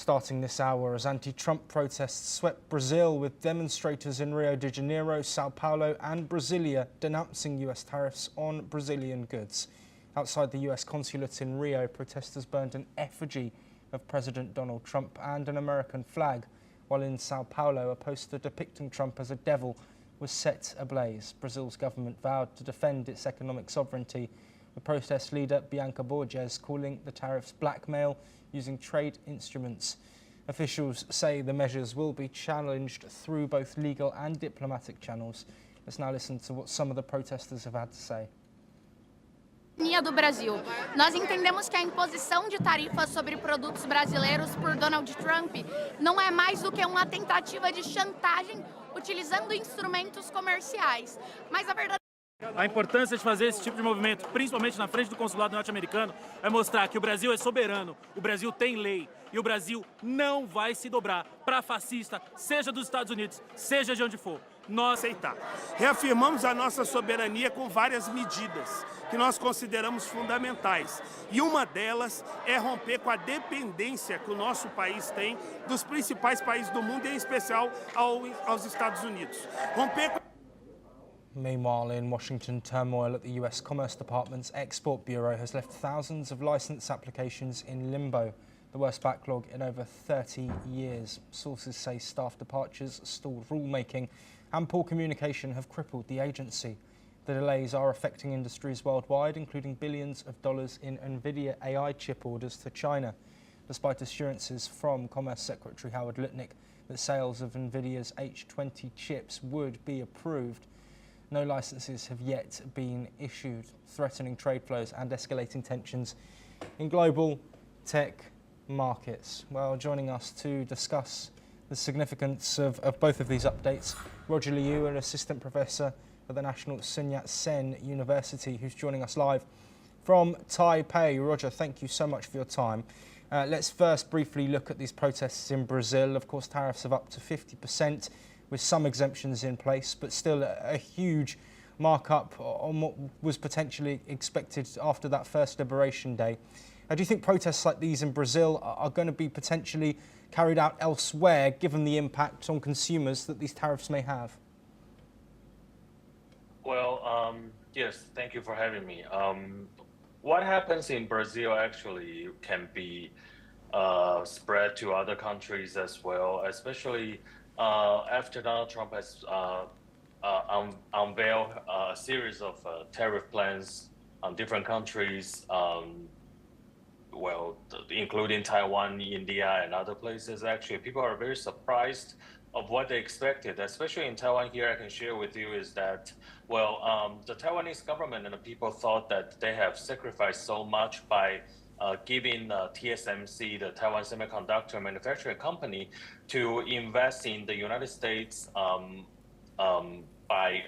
Starting this hour as anti-Trump protests swept Brazil, with demonstrators in Rio de Janeiro, Sao Paulo and Brasilia denouncing US tariffs on Brazilian goods. Outside the US consulate in Rio, protesters burned an effigy of President Donald Trump and an American flag, while in Sao Paulo a poster depicting Trump as a devil was set ablaze. Brazil's government vowed to defend its economic sovereignty, with protest leader Bianca Borges calling the tariffs blackmail using trade instruments. Officials say the measures will be challenged through both legal and diplomatic channels. Let's now listen to what some of the protesters have had to say. Do Brasil. Nós entendemos que a imposição de tarifas sobre produtos brasileiros por Donald Trump não é mais do que uma tentativa de chantagem utilizando instrumentos comerciais. Mas a verdade A importância de fazer esse tipo de movimento, principalmente na frente do consulado norte-americano, é mostrar que o Brasil é soberano, o Brasil tem lei e o Brasil não vai se dobrar para fascista, seja dos Estados Unidos, seja de onde for. Nós aceitar. Reafirmamos a nossa soberania com várias medidas que nós consideramos fundamentais. E uma delas é romper com a dependência que o nosso país tem dos principais países do mundo, em especial aos Estados Unidos. Romper com... Meanwhile, in Washington, turmoil at the US Commerce Department's Export Bureau has left thousands of license applications in limbo, the worst backlog in over 30 years. Sources say staff departures, stalled rulemaking and poor communication have crippled the agency. The delays are affecting industries worldwide, including billions of dollars in NVIDIA AI chip orders to China, despite assurances from Commerce Secretary Howard Lutnick that sales of NVIDIA's H20 chips would be approved. No licenses have yet been issued, threatening trade flows and escalating tensions in global tech markets. Well, joining us to discuss the significance of both of these updates, Roger Liu, an assistant professor at the National Sun Yat-sen University, who's joining us live from Taipei. Roger, thank you so much for your time. Let's first briefly look at these protests in Brazil. Of course, tariffs of up to 50%. with some exemptions in place, but still a huge markup on what was potentially expected after that first Liberation Day. Do you think protests like these in Brazil are going to be potentially carried out elsewhere, given the impact on consumers that these tariffs may have? Well, yes, thank you for having me. What happens in Brazil actually can be spread to other countries as well, especially after Donald Trump has unveiled a series of tariff plans on different countries, including Taiwan, India, and other places. Actually, people are very surprised of what they expected, especially in Taiwan. Here, I can share with you is that, the Taiwanese government and the people thought that they have sacrificed so much by giving TSMC, the Taiwan Semiconductor Manufacturing Company, to invest in the United States by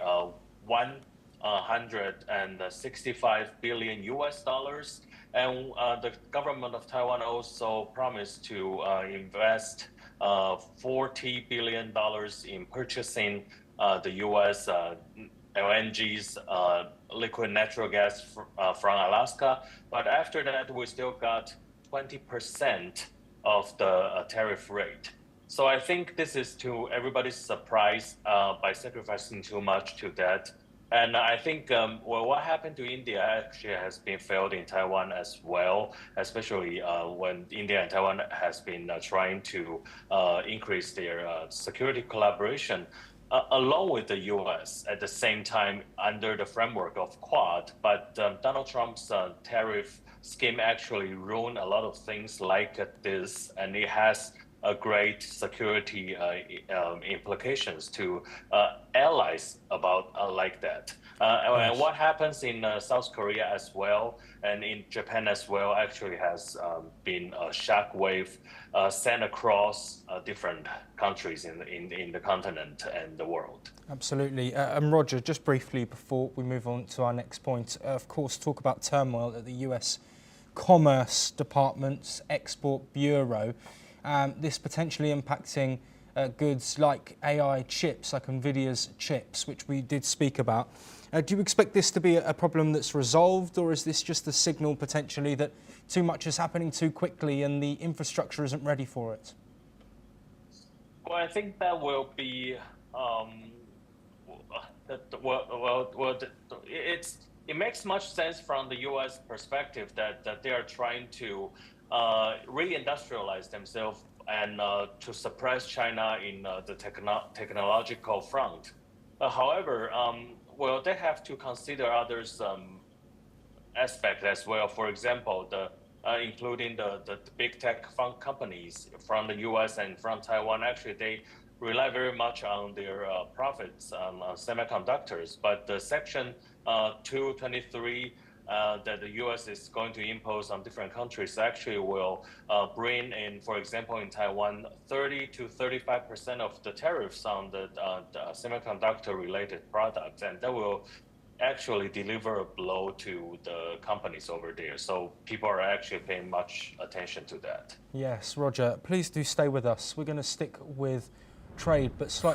165 billion US dollars. And the government of Taiwan also promised to invest $40 billion in purchasing the US LNG's liquid natural gas from Alaska. But after that, we still got 20% of the tariff rate. So I think this is to everybody's surprise by sacrificing too much to that. And I think, what happened to India actually has been felt in Taiwan as well, especially when India and Taiwan has been trying to increase their security collaboration along with the U.S. at the same time under the framework of Quad. But Donald Trump's tariff scheme actually ruined a lot of things like this, and it has a great security implications to allies about like that. And what happens in South Korea as well and in Japan as well actually has been a shockwave sent across different countries in the continent and the world. Absolutely. And Roger, just briefly before we move on to our next point, of course, talk about turmoil at the US Commerce Department's Export Bureau. This potentially impacting goods like AI chips, like NVIDIA's chips, which we did speak about. Do you expect this to be a problem that's resolved, or is this just a signal potentially that too much is happening too quickly and the infrastructure isn't ready for it? Well, I think that will be it makes much sense from the U.S. perspective that they are trying to reindustrialize themselves and to suppress China in the technological front. However, well, they have to consider others aspects as well. For example, including the big tech companies from the U.S. and from Taiwan. Actually, they rely very much on their profits on semiconductors. But the Section 223 that the U.S. is going to impose on different countries actually will bring in, for example, in Taiwan, 30 to 35% of the tariffs on the semiconductor-related products, and that will actually deliver a blow to the companies over there. So people are actually paying much attention to that. Yes, Roger, please do stay with us. We're going to stick with trade, but slightly